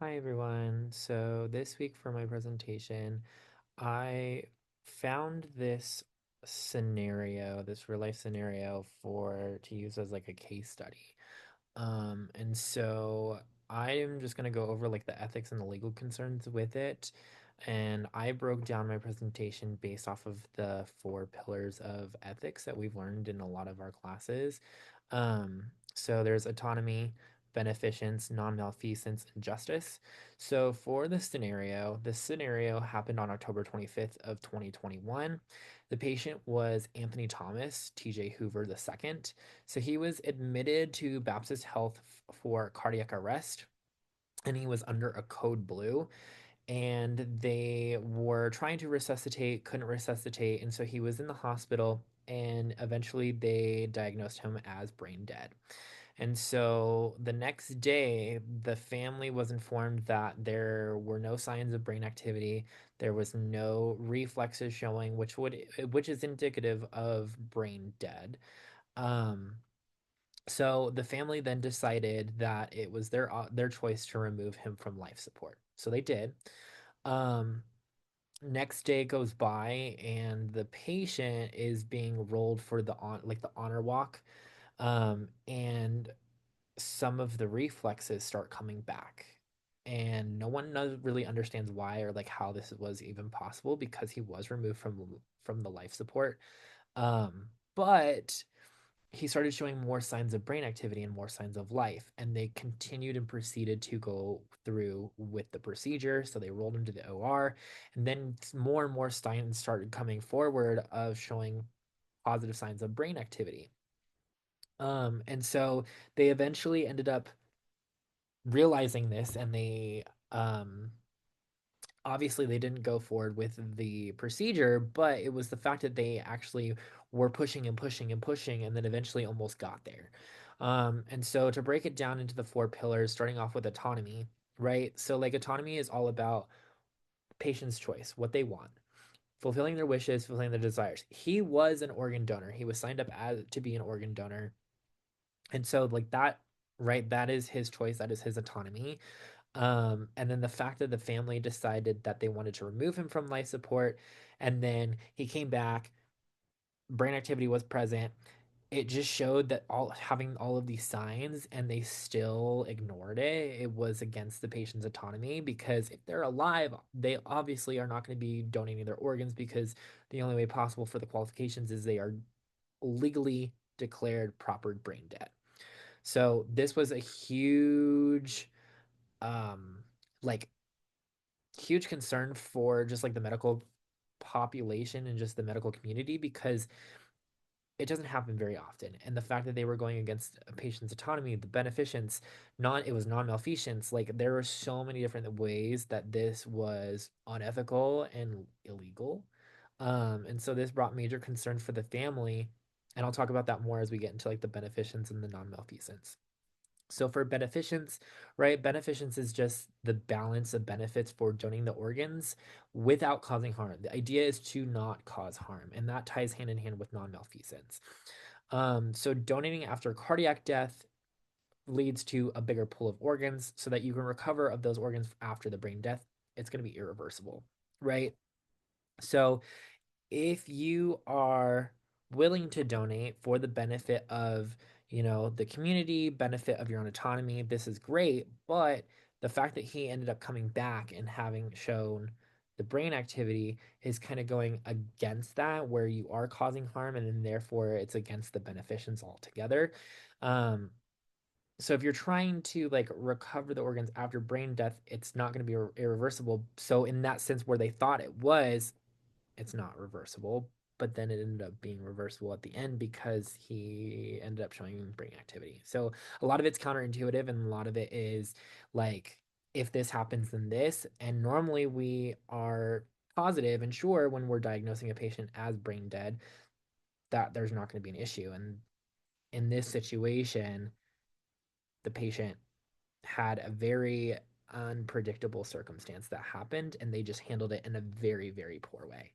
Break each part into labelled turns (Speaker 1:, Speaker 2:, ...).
Speaker 1: Hi everyone. So this week for my presentation, I found this scenario, this real life scenario for to use as like a case study. And so I am just going to go over like the ethics and the legal concerns with it. And I broke down my presentation based off of the four pillars of ethics that we've learned in a lot of our classes. So there's autonomy, beneficence, non-malfeasance, and justice. So for this scenario happened on October 25th of 2021. The patient was Anthony Thomas, TJ Hoover II. So he was admitted to Baptist Health for cardiac arrest, and he was under a code blue. And they were trying to resuscitate, couldn't resuscitate. And so he was in the hospital, and eventually they diagnosed him as brain dead. And so the next day, the family was informed that there were no signs of brain activity. There was no reflexes showing, which is indicative of brain dead. Um, so the family then decided that it was their choice to remove him from life support. So they did. Um, Next day goes by, and the patient is being rolled for the honor walk. And some of the reflexes start coming back. And no one really understands why or like how this was even possible because he was removed from the life support. But he started showing more signs of brain activity and more signs of life. And they continued and proceeded to go through with the procedure. So they rolled him to the OR. And then more and more signs started coming forward of showing positive signs of brain activity. And so they eventually ended up realizing this, and they obviously they didn't go forward with the procedure, but it was the fact that they actually were pushing and pushing and pushing, and then eventually almost got there. And so to break it down into the four pillars, starting off with autonomy, right? So like autonomy is all about patient's choice, what they want, fulfilling their wishes, fulfilling their desires. He was an organ donor. He was signed up as to be an organ donor. And so like that, right, that is his choice, that is his autonomy. And then the fact that the family decided that they wanted to remove him from life support, and then he came back, brain activity was present. It just showed that all having all of these signs and they still ignored it. It was against the patient's autonomy because if they're alive, they obviously are not going to be donating their organs because the only way possible for the qualifications is they are legally declared proper brain dead. So this was a huge um like huge concern for just like the medical population and just the medical community because it doesn't happen very often. And the fact that they were going against a patient's autonomy, the beneficence, it was non-malfeasance. Like there were so many different ways that this was unethical and illegal. And so this brought major concern for the family. And I'll talk about that more as we get into like the beneficence and the non-malfeasance. So for beneficence, right? Beneficence is just the balance of benefits for donating the organs without causing harm. The idea is to not cause harm, and that ties hand in hand with non-malfeasance. So donating after cardiac death leads to a bigger pool of organs so that you can recover of those organs after the brain death. It's going to be irreversible, right? So if you are willing to donate for the benefit of, the community, benefit of your own autonomy, this is great. But the fact that he ended up coming back and having shown the brain activity is kind of going against that, where you are causing harm, and then therefore it's against the beneficence altogether. Um, so if you're trying to like recover the organs after brain death, it's not going to be irreversible. So in that sense, where they thought it was, it's not reversible, but then it ended up being reversible at the end because he ended up showing brain activity. So a lot of it's counterintuitive, and a lot of it is like, if this happens, then this. And normally we are positive and sure when we're diagnosing a patient as brain dead that there's not going to be an issue. And in this situation, the patient had a very unpredictable circumstance that happened, and they just handled it in a very, very poor way.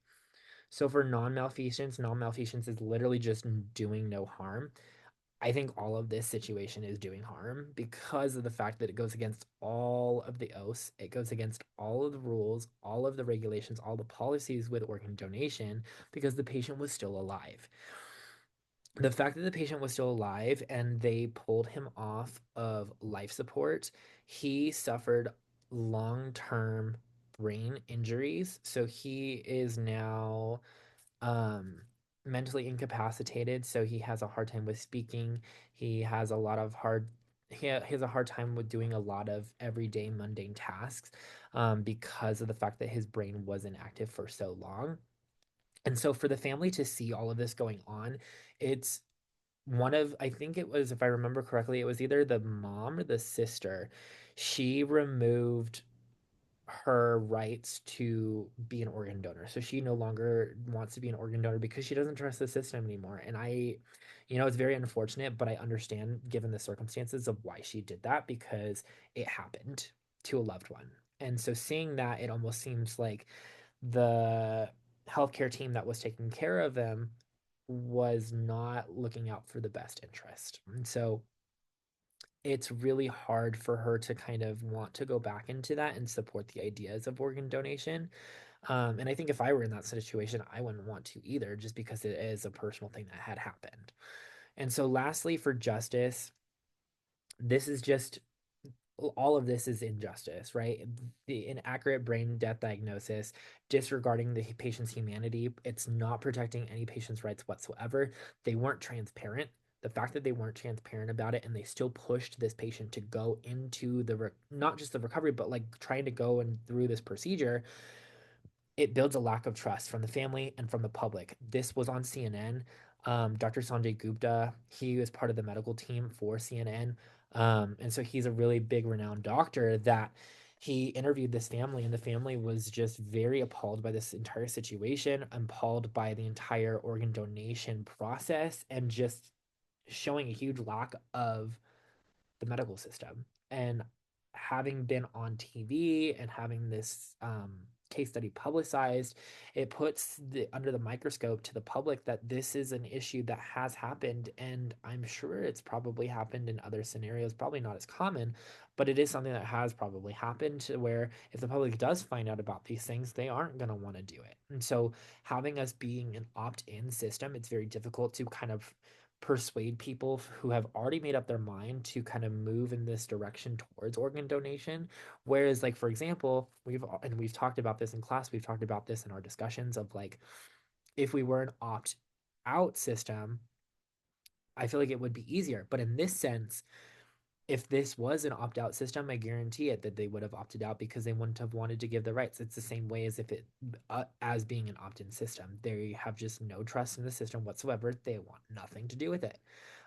Speaker 1: So for non-malfeasance is literally just doing no harm. I think all of this situation is doing harm because of the fact that it goes against all of the oaths, it goes against all of the rules, all of the regulations, all the policies with organ donation because the patient was still alive. The fact that the patient was still alive and they pulled him off of life support, he suffered long term brain injuries. So he is now um, mentally incapacitated. So he has a hard time with speaking. He has a lot of he has a hard time with doing a lot of everyday mundane tasks because of the fact that his brain wasn't active for so long. And so for the family to see all of this going on, it's one of, I think it was, if I remember correctly, it was either the mom or the sister. She removed her rights to be an organ donor. So she no longer wants to be an organ donor because she doesn't trust the system anymore. And it's very unfortunate, but I understand given the circumstances of why she did that because it happened to a loved one. And so seeing that, it almost seems like the healthcare team that was taking care of them was not looking out for the best interest. And so it's really hard for her to kind of want to go back into that and support the ideas of organ donation. And I think if I were in that situation, I wouldn't want to either, just because it is a personal thing that had happened. And so, lastly, for justice, this is just all of this is injustice, right? The inaccurate brain death diagnosis, disregarding the patient's humanity, it's not protecting any patient's rights whatsoever. They weren't transparent. The fact that they weren't transparent about it and they still pushed this patient to go into not just the recovery, but like trying to go and through this procedure, it builds a lack of trust from the family and from the public. This was on CNN. Dr. Sanjay Gupta, he was part of the medical team for CNN. And so he's a really big, renowned doctor that he interviewed this family, and the family was just very appalled by this entire situation, appalled by the entire organ donation process, and just showing a huge lack of the medical system. And having been on TV and having this case study publicized, it puts under the microscope to the public that this is an issue that has happened. And I'm sure it's probably happened in other scenarios, probably not as common, but it is something that has probably happened to where if the public does find out about these things, they aren't going to want to do it. And so having us being an opt-in system, it's very difficult to kind of persuade people who have already made up their mind to kind of move in this direction towards organ donation. Whereas, like, for example, we've talked about this in class, we've talked about this in our discussions of like, if we were an opt out system, I feel like it would be easier. But in this sense, if this was an opt out system, I guarantee it that they would have opted out because they wouldn't have wanted to give the rights. It's the same way as if it, as being an opt in system, they have just no trust in the system whatsoever. They want nothing to do with it.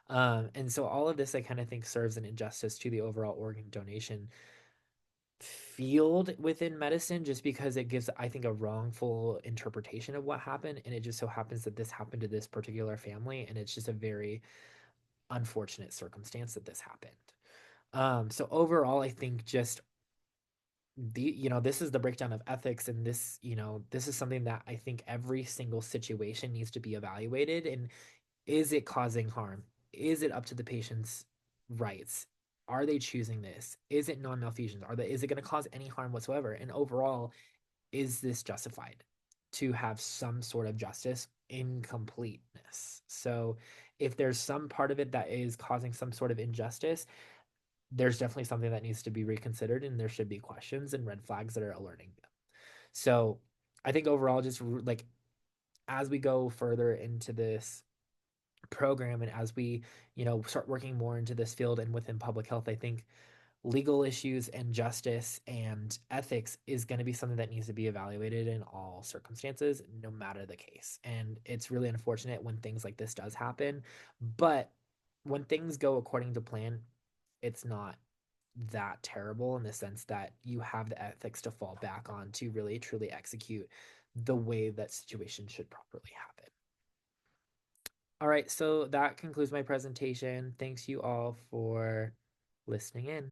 Speaker 1: And so all of this, I kind of think, serves an injustice to the overall organ donation field within medicine, just because it gives, I think, a wrongful interpretation of what happened. And it just so happens that this happened to this particular family. And it's just a very unfortunate circumstance that this happened. So overall, I think just this is the breakdown of ethics, and this is something that I think every single situation needs to be evaluated. And is it causing harm? Is it up to the patient's rights? Are they choosing this? Is it non-malfeasance? Is it going to cause any harm whatsoever? And overall, is this justified to have some sort of justice incompleteness? So if there's some part of it that is causing some sort of injustice, there's definitely something that needs to be reconsidered, and there should be questions and red flags that are alerting them. So I think overall, just like as we go further into this program and as we start working more into this field and within public health, I think legal issues and justice and ethics is going to be something that needs to be evaluated in all circumstances, no matter the case. And it's really unfortunate when things like this does happen, but when things go according to plan, it's not that terrible in the sense that you have the ethics to fall back on to really truly execute the way that situations should properly happen. All right, so that concludes my presentation. Thanks you all for listening in.